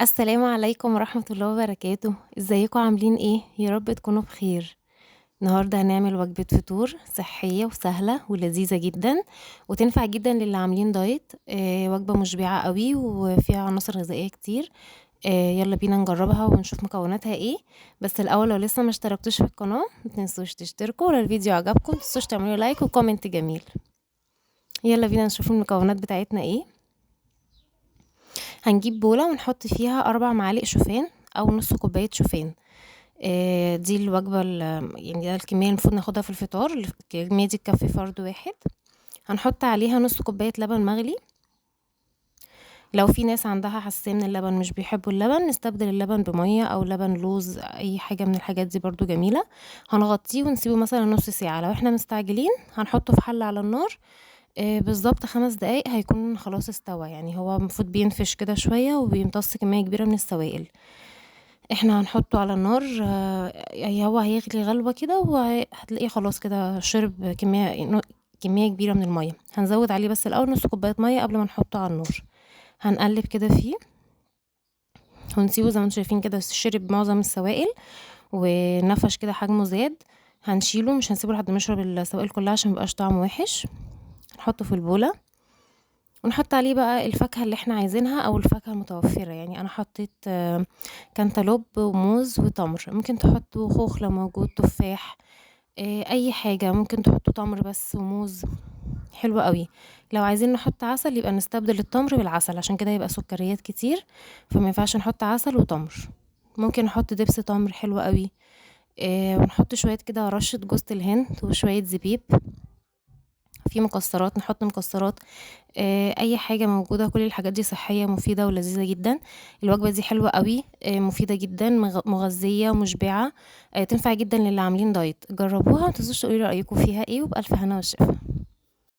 السلام عليكم ورحمة الله وبركاته. ازيكم عاملين ايه؟ يا رب تكونوا بخير. النهاردة هنعمل وجبة فطور صحية وسهلة ولذيذة جدا، وتنفع جدا للي عاملين دايت. وجبة مشبعة قوي وفيها عناصر غذائية كتير. يلا بينا نجربها ونشوف مكوناتها ايه. بس الاول لو لسه ما اشتركتوش في القناة متنسوش تشتركوا، ولو الفيديو عجبكم متنسوش تعملوا لايك وكومنت جميل. يلا بينا نشوف المكونات بتاعتنا ايه. هنجيب بولة ونحط فيها 4 معالق شوفان او نص كوباية شوفان. دي الوجبة يعني ده الكمية المفروض ناخدها في الفطار. الكمية دي تكفي فرد واحد. هنحط عليها نص كوباية لبن مغلي. لو في ناس عندها حساسية من اللبن مش بيحبوا اللبن، نستبدل اللبن بمية او لبن لوز، اي حاجة من الحاجات دي برضو جميلة. هنغطيه ونسيبه مثلا نص ساعة. لو احنا مستعجلين هنحطه في حلة على النار. بالظبط 5 دقايق هيكون خلاص استوى. يعني هو المفروض بينفش كده شوية وبيمتص كمية كبيرة من السوائل. احنا هنحطه على النار. يعني هو هيغلي غلوة كده وهتلاقيه خلاص كده شرب كمية كبيرة من المية. هنزود عليه بس الأول نص كوباية مية قبل ما نحطه على النار. هنقلب كده فيه ونسيبه زي ما انتم شايفين كده شرب معظم السوائل ونفش كده حجمه زاد. هنشيله، مش هنسيبه لحد ما يشرب السوائل كلها عشان ميبقاش طعمه وحش. نحطه في البولة ونحط عليه بقى الفاكهة اللي احنا عايزينها او الفاكهة المتوفرة. يعني انا حطيت كانتالوب وموز وتمر. ممكن تحطوا خوخ لو موجود، تفاح، اي حاجة. ممكن تحطوا تمر بس وموز، حلو قوي. لو عايزين نحط عسل يبقى نستبدل التمر بالعسل، عشان كده يبقى سكريات كتير، فما ينفعش نحط عسل وتمر. ممكن نحط دبس تمر، حلو قوي. ونحط شوية كده رشة جوز الهند وشوية زبيب. في مكسرات نحط مكسرات. اي حاجه موجوده، كل الحاجات دي صحيه مفيده ولذيذه جدا. الوجبه دي حلوه قوي، مفيده جدا، مغذيه ومشبعه. تنفع جدا للي عاملين دايت. جربوها، متنسوش تقولي رايكم فيها ايه، وبالف هنا والشفا.